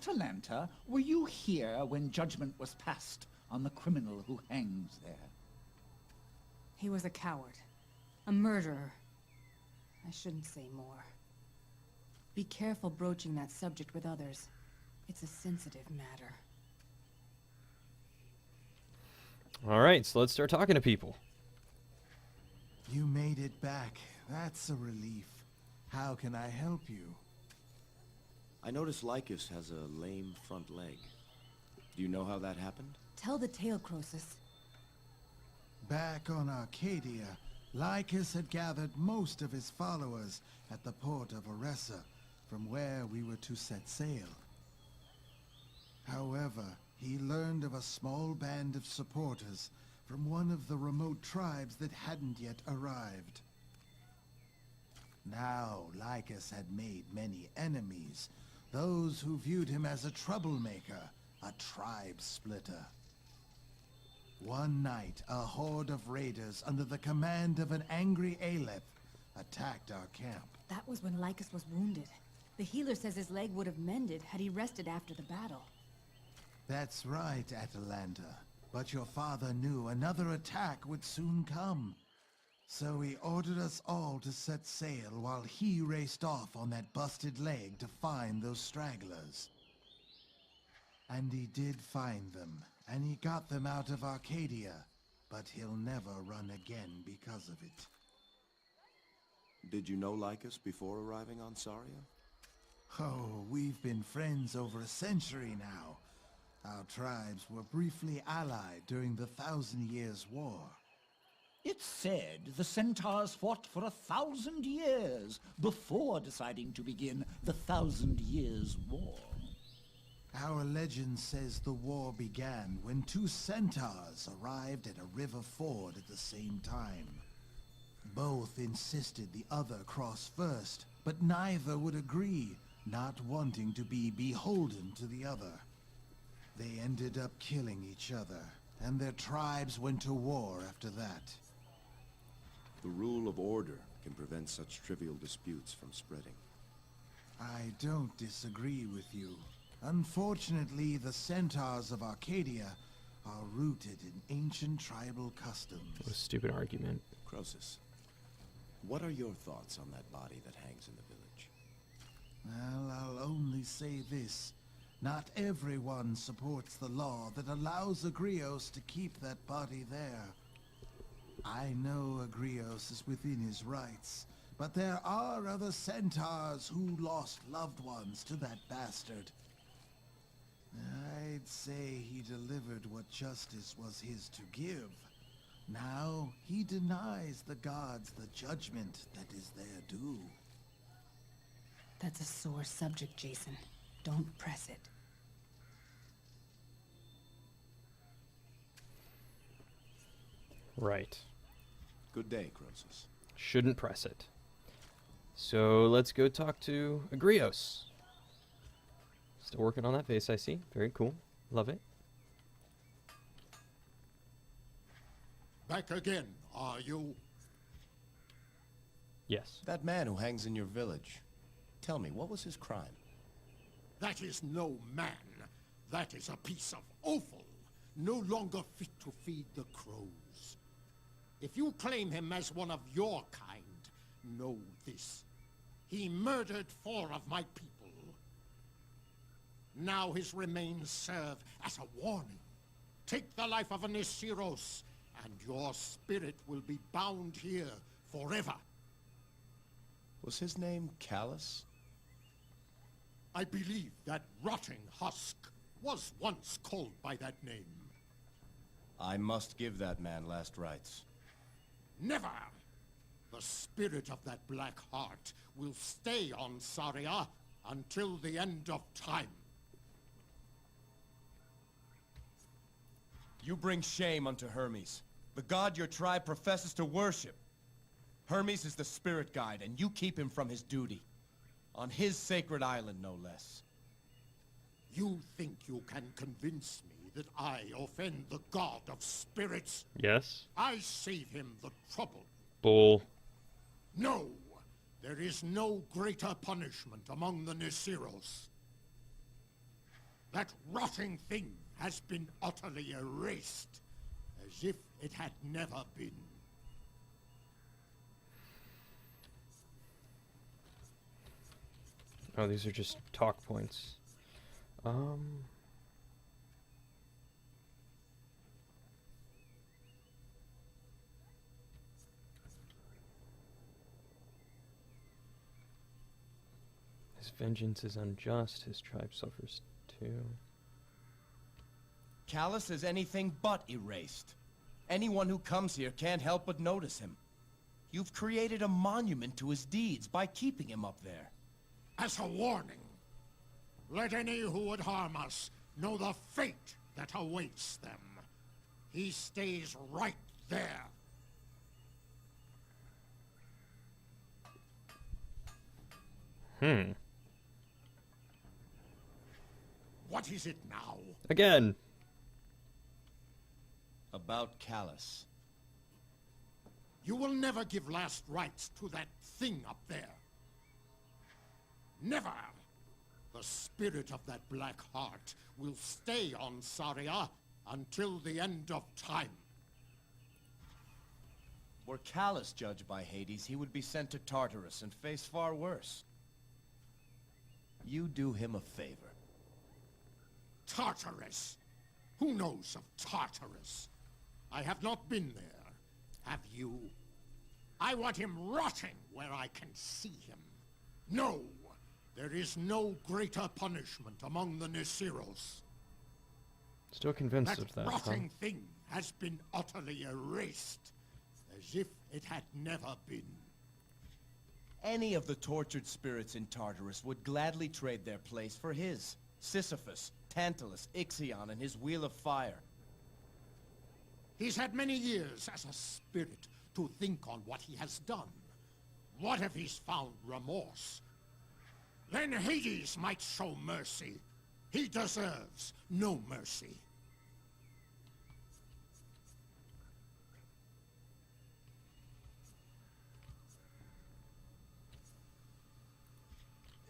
Atalanta, were you here when judgment was passed on the criminal who hangs there? He was a coward. A murderer. I shouldn't say more. Be careful broaching that subject with others. It's a sensitive matter. All right, so let's start talking to people. You made it back. That's a relief. How can I help you? I noticed Lycus has a lame front leg. Do you know how that happened? Tell the tale, Croesus. Back on Arcadia, Lycus had gathered most of his followers at the port of Oressa, from where we were to set sail. However, he learned of a small band of supporters from one of the remote tribes that hadn't yet arrived. Now, Lycus had made many enemies, those who viewed him as a troublemaker, a tribe splitter. One night, a horde of raiders under the command of an angry Aleph attacked our camp. That was when Lycus was wounded. The healer says his leg would have mended had he rested after the battle. That's right, Atalanta. But your father knew another attack would soon come. So he ordered us all to set sail while he raced off on that busted leg to find those stragglers. And he did find them, and he got them out of Arcadia, but he'll never run again because of it. Did you know Lycus before arriving on Saria? Oh, we've been friends over a century now. Our tribes were briefly allied during the 1,000 Years' War. It's said the centaurs fought for 1,000 years before deciding to begin the 1,000 Years' War. Our legend says the war began when two centaurs arrived at a river ford at the same time. Both insisted the other cross first, but neither would agree, not wanting to be beholden to the other. They ended up killing each other, and their tribes went to war after that. The rule of order can prevent such trivial disputes from spreading. I don't disagree with you. Unfortunately, the centaurs of Arcadia are rooted in ancient tribal customs. What a stupid argument. Croesus, what are your thoughts on that body that hangs in the village? Well, I'll only say this. Not everyone supports the law that allows Agrios to keep that body there. I know Agrios is within his rights, but there are other centaurs who lost loved ones to that bastard. I'd say he delivered what justice was his to give. Now, he denies the gods the judgment that is their due. That's a sore subject, Jason. Don't press it. Right. Good day, Croesus. Shouldn't press it. So let's go talk to Agrios. Still working on that face, I see. Very cool. Love it. Back again, are you? Yes. That man who hangs in your village. Tell me, what was his crime? That is no man. That is a piece of offal, no longer fit to feed the crows. If you claim him as one of your kind, know this. He murdered 4 of my people. Now his remains serve as a warning. Take the life of an Nisiros, and your spirit will be bound here forever. Was his name Callus? I believe that rotting husk was once called by that name. I must give that man last rites. Never! The spirit of that black heart will stay on Saria until the end of time. You bring shame unto Hermes, the god your tribe professes to worship. Hermes is the spirit guide, and you keep him from his duty. On his sacred island, no less. You think you can convince me that I offend the god of spirits? Yes. I save him the trouble. Bull. No! There is no greater punishment among the Nisiros. That rotting thing has been utterly erased, as if it had never been. Oh, these are just talk points. His vengeance is unjust, his tribe suffers too. Callus is anything but erased. Anyone who comes here can't help but notice him. You've created a monument to his deeds by keeping him up there. As a warning, let any who would harm us know the fate that awaits them. He stays right there. What is it now? Again. About Callus. You will never give last rites to that thing up there. Never! The spirit of that black heart will stay on Saria until the end of time. Were Callus judged by Hades, he would be sent to Tartarus and face far worse. You do him a favor. Tartarus? Who knows of Tartarus? I have not been there. Have you? I want him rotting where I can see him. No! There is no greater punishment among the Nisiros. Still convinced of that, That huh? rotting thing has been utterly erased, as if it had never been. Any of the tortured spirits in Tartarus would gladly trade their place for his. Sisyphus, Tantalus, Ixion, and his Wheel of Fire. He's had many years as a spirit to think on what he has done. What if he's found remorse? Then Hades might show mercy. He deserves no mercy.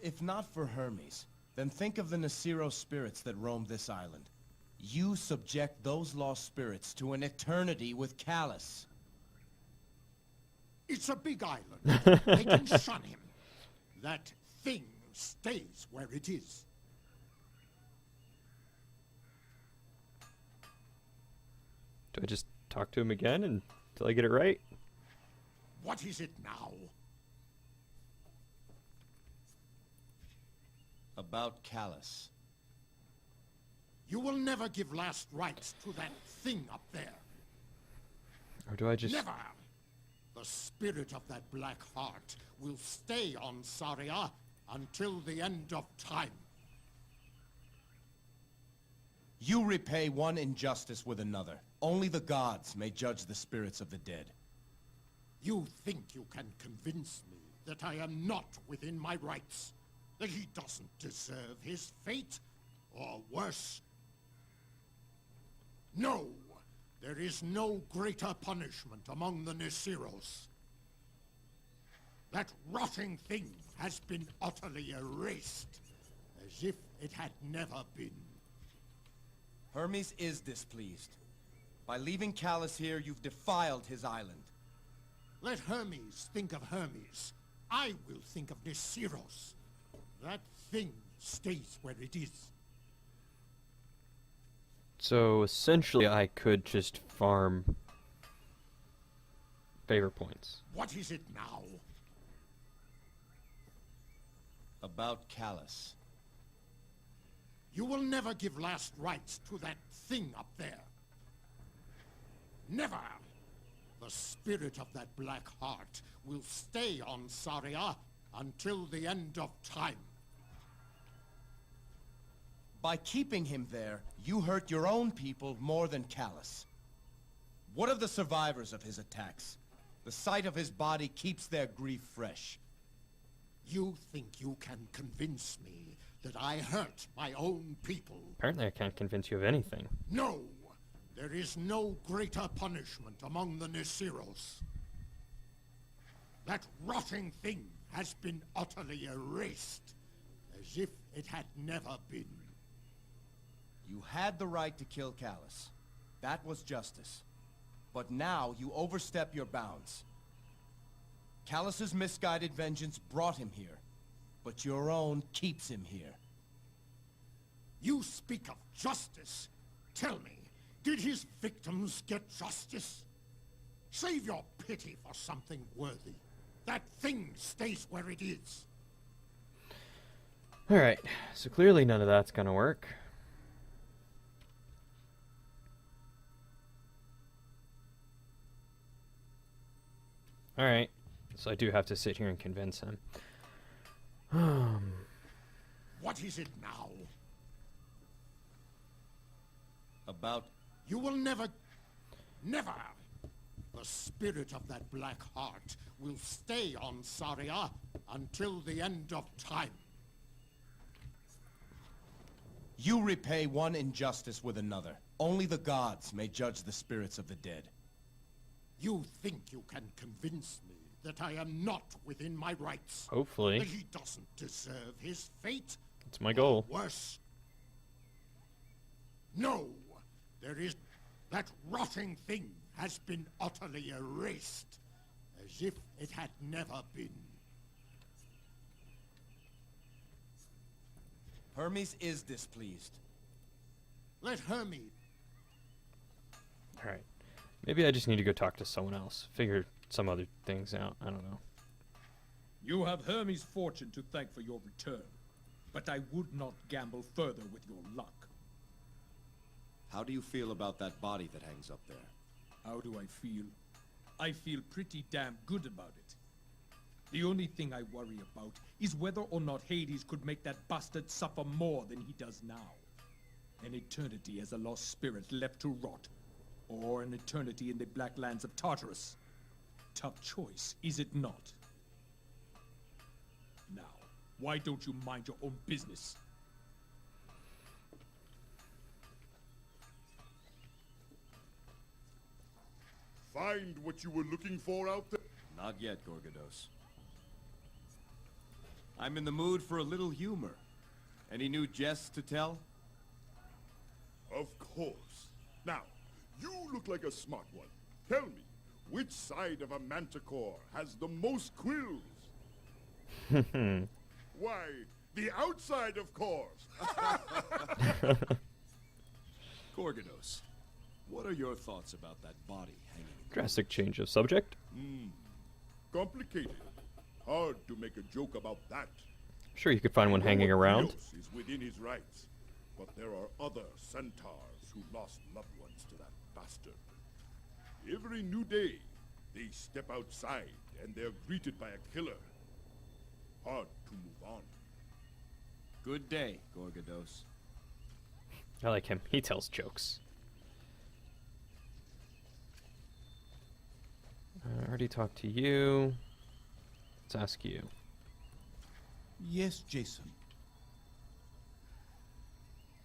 If not for Hermes, then think of the Nasiro spirits that roam this island. You subject those lost spirits to an eternity with Callus. It's a big island. They can shun him. That thing stays where it is. Do I just talk to him again until I get it right? What is it now? About Callus. You will never give last rites to that thing up there. Or do I just... Never! The spirit of that black heart will stay on Saria until the end of time. You repay one injustice with another. Only the gods may judge the spirits of the dead. You think you can convince me that I am not within my rights? That he doesn't deserve his fate? Or worse? No! There is no greater punishment among the Nisiros. That rotting thing has been utterly erased, as if it had never been. Hermes is displeased. By leaving Callus here, you've defiled his island. Let Hermes think of Hermes. I will think of Nisiros. That thing stays where it is. So essentially I could just farm favor points. What is it now? About Callus. You will never give last rites to that thing up there. Never! The spirit of that black heart will stay on Saria until the end of time. By keeping him there, you hurt your own people more than Callus. What of the survivors of his attacks? The sight of his body keeps their grief fresh. You think you can convince me that I hurt my own people? Apparently I can't convince you of anything. No! There is no greater punishment among the Nisiros. That rotting thing has been utterly erased, as if it had never been. You had the right to kill Callus. That was justice. But now you overstep your bounds. Callus's misguided vengeance brought him here, but your own keeps him here. You speak of justice. Tell me, did his victims get justice? Save your pity for something worthy. That thing stays where it is. Alright, so clearly none of that's gonna work. Alright, so I do have to sit here and convince him. What is it now? About... You will never... Never! The spirit of that black heart will stay on Saria until the end of time. You repay one injustice with another. Only the gods may judge the spirits of the dead. You think you can convince me that I am not within my rights? Hopefully. That he doesn't deserve his fate? That's my goal. Or worse. No! There is... That rotting thing has been utterly erased, as if it had never been. Hermes is displeased. Let Hermes... Alright. Maybe I just need to go talk to someone else. Figure some other things out. I don't know. You have Hermes' fortune to thank for your return, but I would not gamble further with your luck. How do you feel about that body that hangs up there? How do I feel? I feel pretty damn good about it. The only thing I worry about is whether or not Hades could make that bastard suffer more than he does now. An eternity as a lost spirit left to rot, or an eternity in the black lands of Tartarus. Tough choice, is it not? Now, why don't you mind your own business? Find what you were looking for out there? Not yet, Gorgodos. I'm in the mood for a little humor. Any new jests to tell? Of course. Now, you look like a smart one. Tell me, which side of a manticore has the most quills? Why, the outside, of course. Gorgodos, what are your thoughts about that body hanging? Drastic change of subject. Complicated. Hard to make a joke about that. Sure, you could find one hanging around. Agrios is within his rights, but there are other centaurs who lost loved ones to that bastard. Every new day, they step outside and they're greeted by a killer. Hard to move on. Good day, Gorgodos. I like him. He tells jokes. I already talked to you. Let's ask you. Yes, Jason.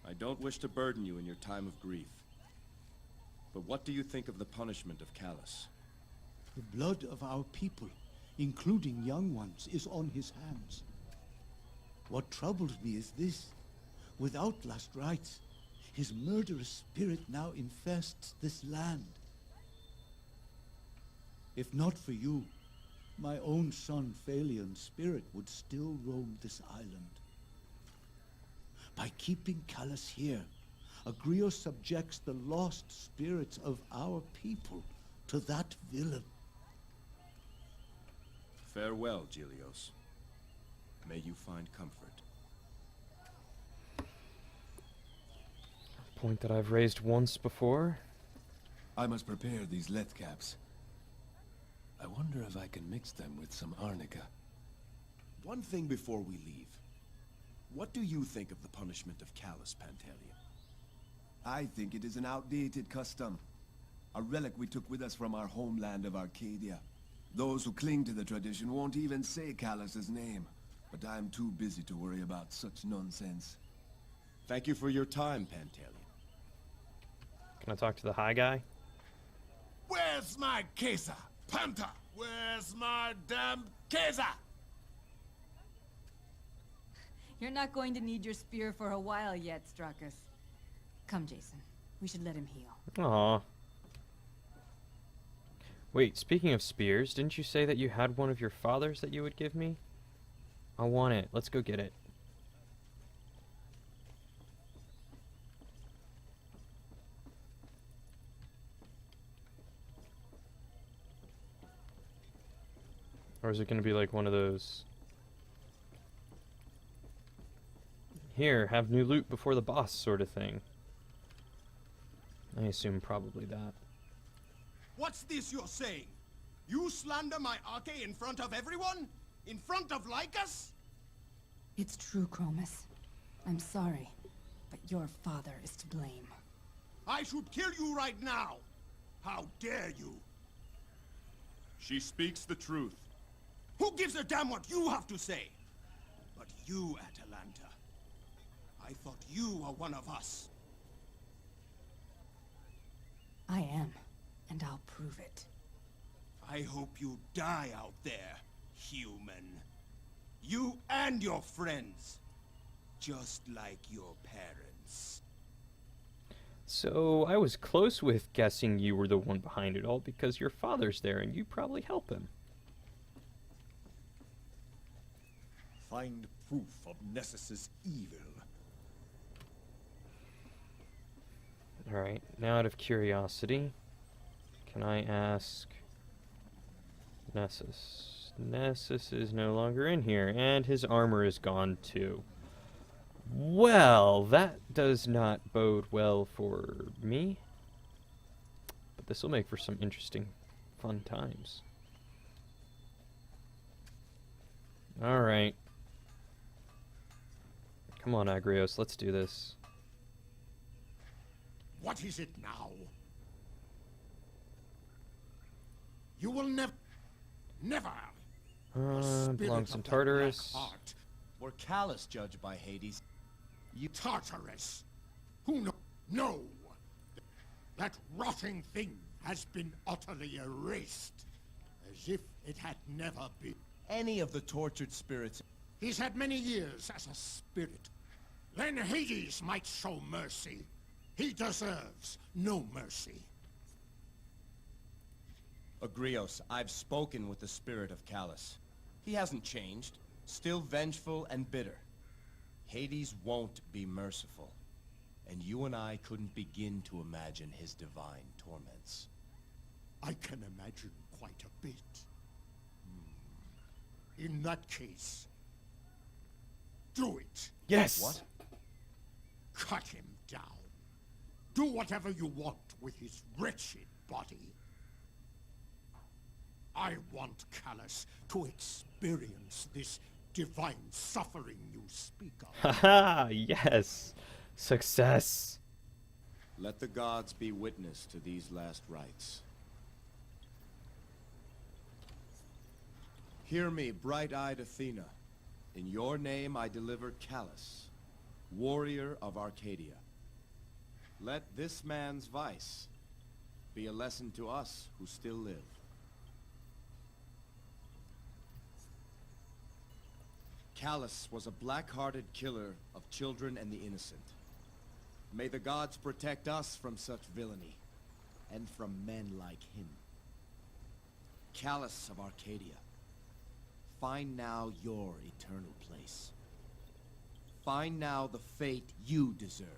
I don't wish to burden you in your time of grief. But what do you think of the punishment of Callus? The blood of our people, including young ones, is on his hands. What troubles me is this. Without last rites, his murderous spirit now infests this land. If not for you, my own son Phalion's spirit would still roam this island. By keeping Callus here, Agrios subjects the lost spirits of our people to that villain. Farewell, Gilios. May you find comfort. Point that I've raised once before. I must prepare these leth caps. I wonder if I can mix them with some arnica. One thing before we leave. What do you think of the punishment of Callus, Pantaleon? I think it is an outdated custom. A relic we took with us from our homeland of Arcadia. Those who cling to the tradition won't even say Callus's name. But I'm too busy to worry about such nonsense. Thank you for your time, Pantaleon. Can I talk to the high guy? Where's my Kesa? Panta! Where's my damn Kesa? You're not going to need your spear for a while yet, Strakus. Come, Jason. We should let him heal. Aw. Wait, speaking of spears, didn't you say that you had one of your father's that you would give me? I want it. Let's go get it. Or is it going to be like one of those... Here, have new loot before the boss sort of thing? I assume probably that. What's this you're saying? You slander my Arche in front of everyone? In front of Lycus? It's true, Chromis. I'm sorry, but your father is to blame. I should kill you right now! How dare you! She speaks the truth. Who gives a damn what you have to say? But you, Atalanta, I thought you were one of us. I am, and I'll prove it. I hope you die out there, human. You and your friends. Just like your parents. So, I was close with guessing you were the one behind it all because your father's there and you probably help him. Find proof of Nessus's evil. Alright, now out of curiosity, can I ask Nessus? Nessus is no longer in here, and his armor is gone too. Well, that does not bode well for me. But this will make for some interesting, fun times. Alright. Come on, Agrios, let's do this. What is it now? You will never. Belongs in Tartarus. Were Callus judged by Hades? You Tartarus. Who knows? No. That rotting thing has been utterly erased, as if it had never been. Any of the tortured spirits. He's had many years as a spirit. Then Hades might show mercy. He deserves no mercy. Agrios, I've spoken with the spirit of Callus. He hasn't changed. Still vengeful and bitter. Hades won't be merciful. And you and I couldn't begin to imagine his divine torments. I can imagine quite a bit. In that case, do it. Yes! What? Cut him down. Do whatever you want with his wretched body. I want Callus to experience this divine suffering you speak of. Haha, yes! Success! Let the gods be witness to these last rites. Hear me, bright-eyed Athena. In your name I deliver Callus, warrior of Arcadia. Let this man's vice be a lesson to us who still live. Callus was a black-hearted killer of children and the innocent. May the gods protect us from such villainy, and from men like him. Callus of Arcadia, find now your eternal place. Find now the fate you deserve.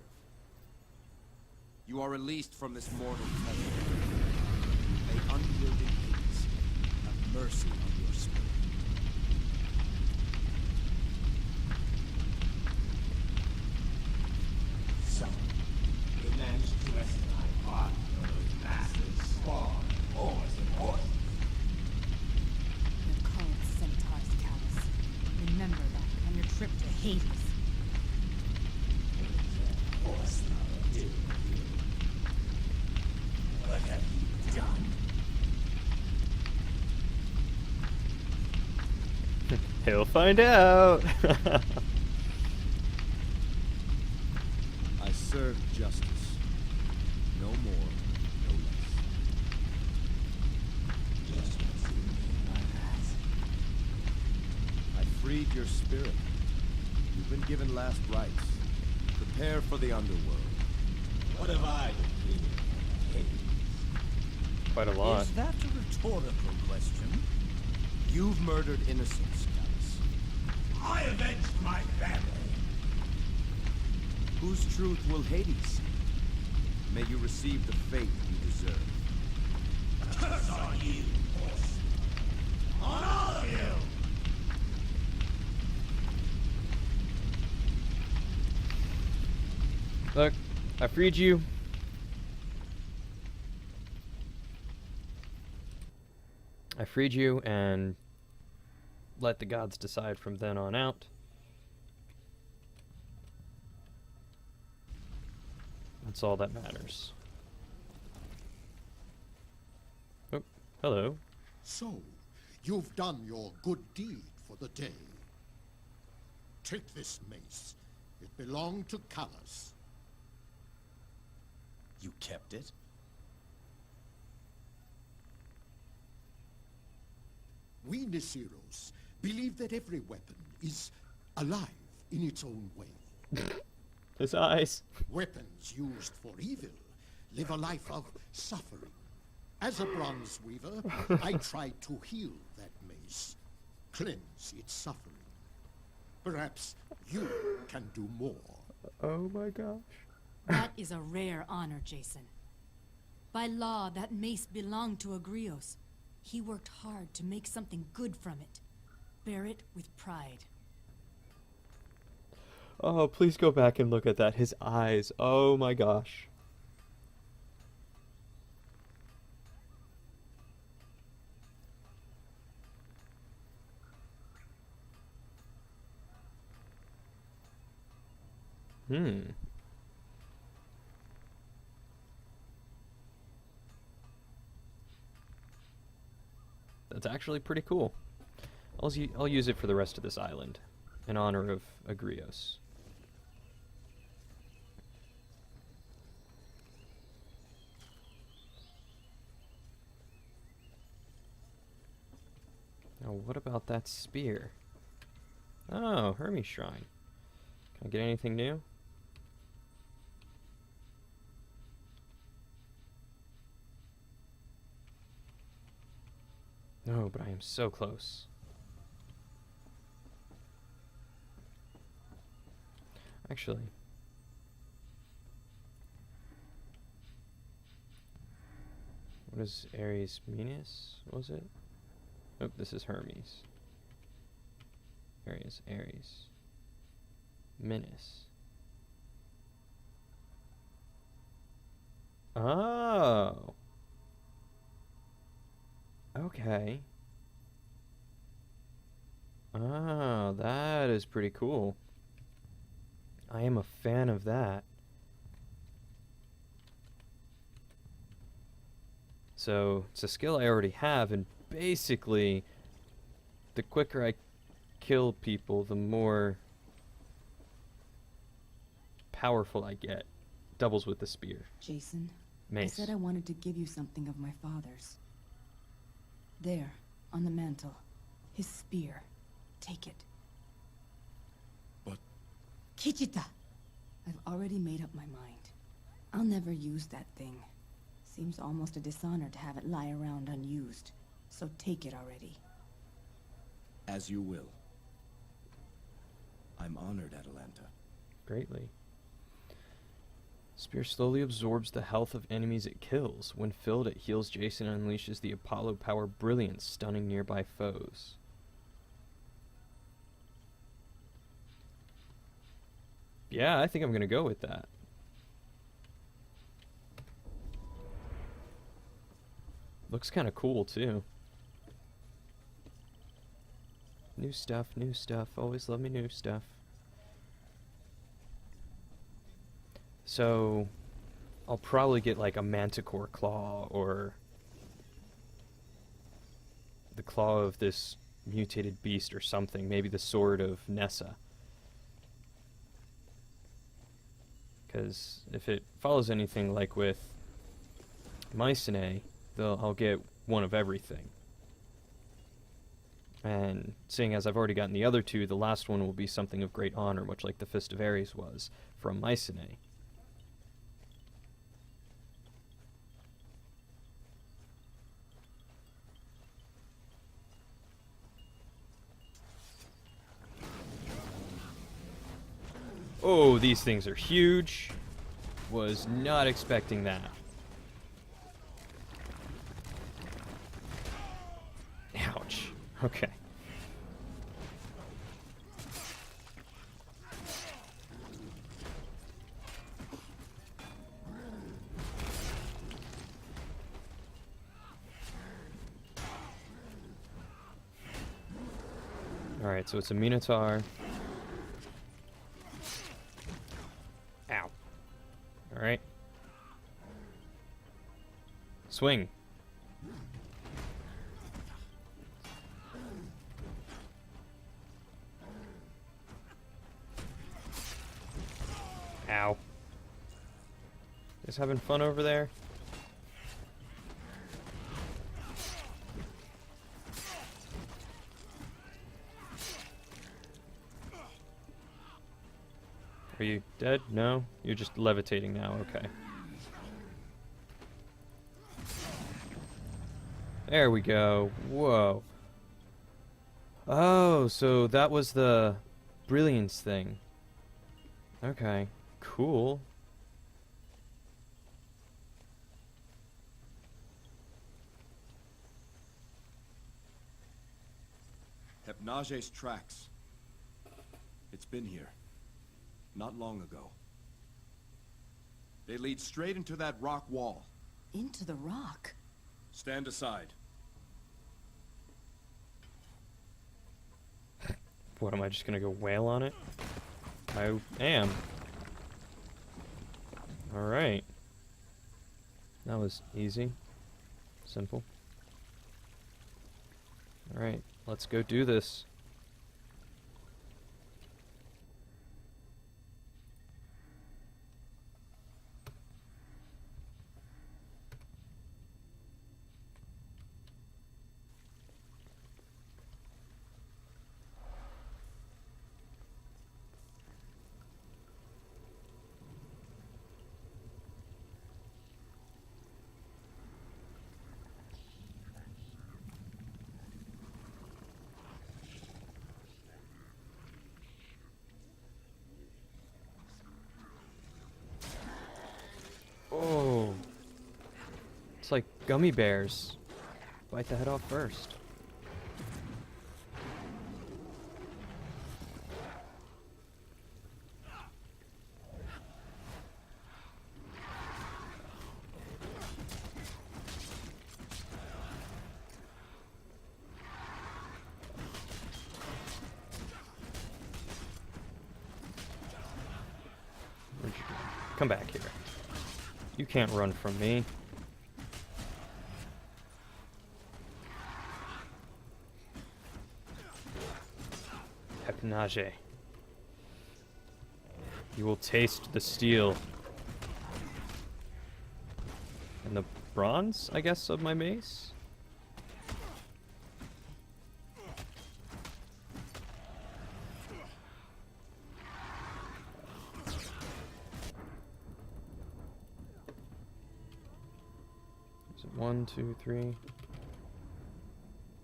You are released from this mortal tether. May unyielding Hades have mercy on your spirit. So, you managed to wrest my heart from those bastards, spawn, horse, and horse. You're called centaurs, Callus. Remember that on your trip to Hades. Horse now, did you? What have you done? He'll find out! I served justice. No more, no less. Just what you mean by that? I freed your spirit. You've been given last rites. Prepare for the underworld. What have I been doing? Quite a lot. Is that a rhetorical question? You've murdered innocents, Callus. I avenged my family. Whose truth will Hades see? May you receive the fate you deserve. Curse on you, horse. On all of you! Look, I freed you. I freed you and let the gods decide from then on out. That's all that matters. Oh, hello. So, you've done your good deed for the day. Take this mace. It belonged to Callus. You kept it? We Nisiros believe that every weapon is alive in its own way. His eyes. Weapons used for evil live a life of suffering. As a bronze weaver, I tried to heal that mace, cleanse its suffering. Perhaps you can do more. Oh my gosh. That is a rare honor, Jason. By law, that mace belonged to Agrios. He worked hard to make something good from it. Bear it with pride. Oh, please go back and look at that. His eyes. Oh my gosh. That's actually pretty cool. I'll use it for the rest of this island, in honor of Agrios. Now, what about that spear? Oh, Hermes Shrine. Can I get anything new? No, but I am so close. Actually, what is Ares Minas? Was it? Oh, this is Hermes. Ares, Minas. Oh. Okay. Oh, that is pretty cool. I am a fan of that. So, it's a skill I already have, and basically, the quicker I kill people, the more powerful I get. Doubles with the spear. Jason, Mace. I said I wanted to give you something of my father's. There, on the mantle. His spear. Take it. But... Kichita! I've already made up my mind. I'll never use that thing. Seems almost a dishonor to have it lie around unused. So take it already. As you will. I'm honored, Atalanta. Greatly. Spear slowly absorbs the health of enemies it kills. When filled, it heals Jason and unleashes the Apollo power brilliance, stunning nearby foes. Yeah, I think I'm gonna go with that. Looks kind of cool, too. New stuff, always love me new stuff. So, I'll probably get like a manticore claw, or the claw of this mutated beast or something. Maybe the sword of Nessa. Because if it follows anything like with Mycenae, I'll get one of everything. And seeing as I've already gotten the other two, the last one will be something of great honor, much like the Fist of Ares was from Mycenae. Oh, these things are huge. Was not expecting that. Ouch. Okay. Alright, so it's a Minotaur. Ow. Alright. Swing. Ow. Just having fun over there? Are you dead? No? You're just levitating now, okay. There we go. Whoa. Oh, so that was the brilliance thing. Okay, cool. Hypnage's tracks. It's been here. Not long ago. They lead straight into that rock wall. Into the rock? Stand aside. What, am I just gonna go wail on it? I am. Alright. That was easy. Simple. Alright, let's go do this. Oh. It's like gummy bears. Bite the head off first. Where'd you go? Come back here. You can't run from me. Hypnage. You will taste the steel. And the bronze, I guess, of my mace? Is it 1, 2, 3?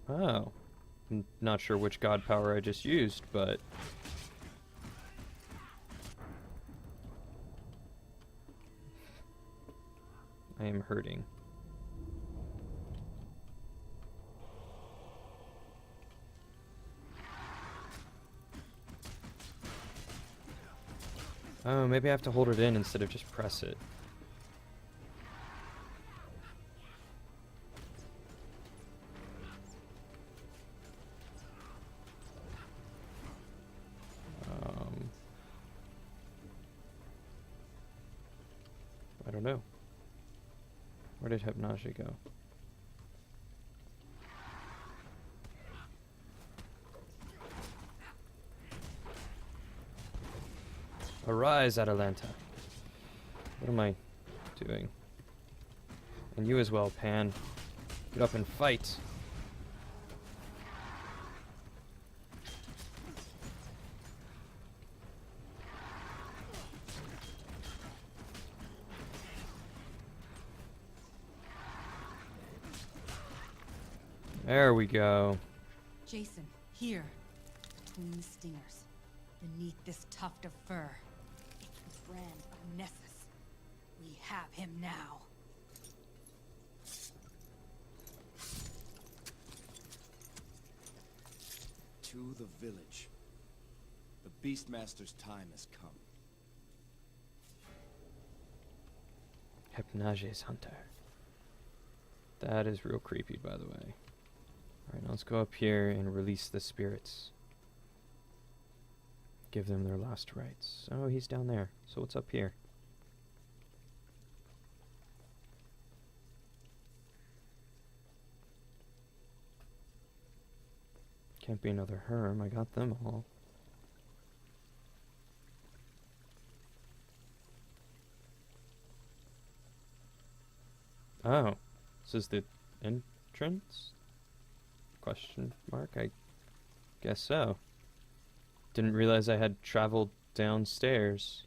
Oh. I'm not sure which god power I just used, but... I am hurting. Oh, maybe I have to hold it in instead of just press it. I don't know. Where did Hypnage go? Arise, Atalanta. What am I doing? And you as well, Pan. Get up and fight. There we go. Jason, here. Between the stingers. Beneath this tuft of fur. brand of Nessus. We have him now. To the village. The Beastmaster's time has come. Hypnage's hunter. That is real creepy, by the way. Alright, now let's go up here and release the spirits. Give them their last rites. Oh, he's down there. So what's up here? Can't be another Herm. I got them all. Oh, this is the entrance? Question mark? I guess so. Didn't realize I had traveled downstairs.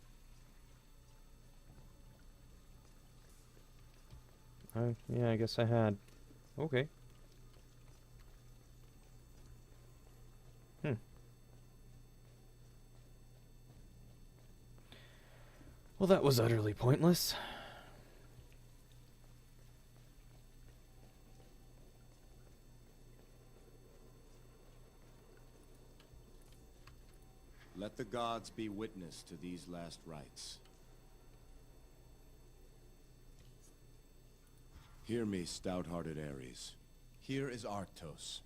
Oh, yeah, I guess I had. Okay. Well, that was utterly pointless. Let the gods be witness to these last rites. Hear me, stout-hearted Ares. Here is Arctos,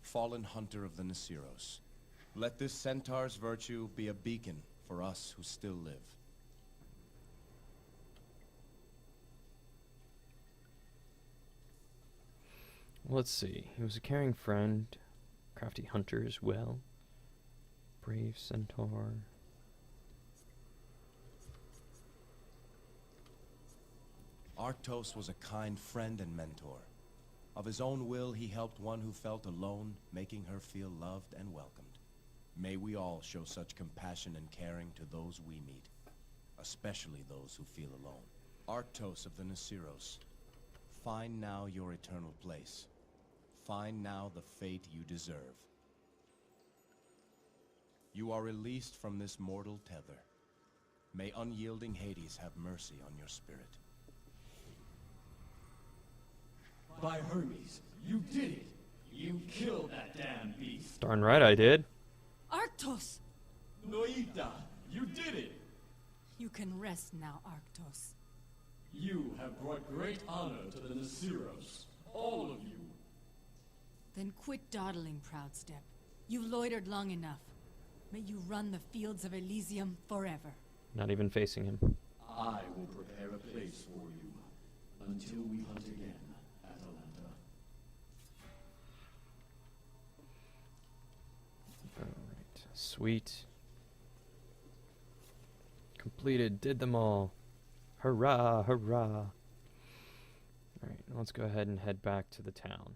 fallen hunter of the Nasiros. Let this centaur's virtue be a beacon for us who still live. Let's see. He was a caring friend, crafty hunter as well. Brave centaur. Arctos was a kind friend and mentor. Of his own will, he helped one who felt alone, making her feel loved and welcomed. May we all show such compassion and caring to those we meet, especially those who feel alone. Arctos of the Nasiros, find now your eternal place. Find now the fate you deserve. You are released from this mortal tether. May unyielding Hades have mercy on your spirit. By Hermes, you did it! You killed that damn beast! Darn right I did. Arctos! Noita, you did it! You can rest now, Arctos. You have brought great honor to the Nasiros. All of you. Then quit dawdling, proud step. You've loitered long enough. May you run the fields of Elysium forever. Not even facing him. I will prepare a place for you until we hunt again, Atalanta. Alright, sweet. Completed, did them all. Hurrah, hurrah. Alright, let's go ahead and head back to the town.